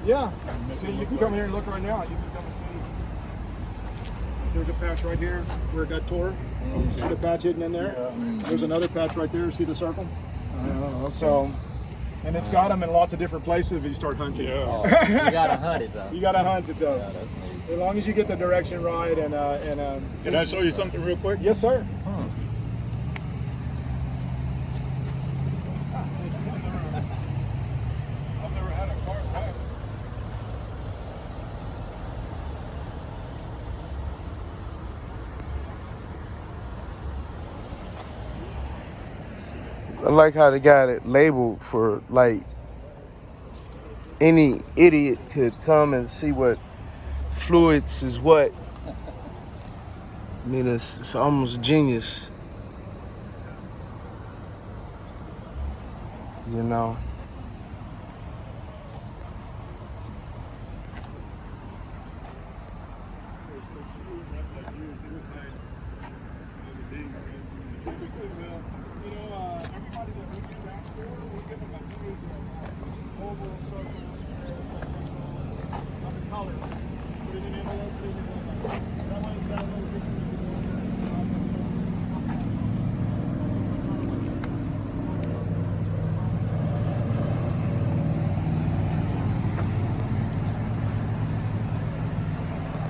Yeah. See, you can come here and look right now. You can come and see. There's a patch right here where it got tore. See the patch hidden in there? There's another patch right there. See the circle? Okay. So, and it's got them in lots of different places if you start hunting. Yeah. Oh, you gotta hunt it though. You gotta hunt it though. Yeah, that's neat. As long as you get the direction right and Can I show you something real quick? yes, sir. I've never had a corvette. I like how they got it labeled for like any idiot could come and see what fluids is what. I mean, it's almost genius. You know. Typically, everybody that we give out for, we give them a huge oval, circle, square,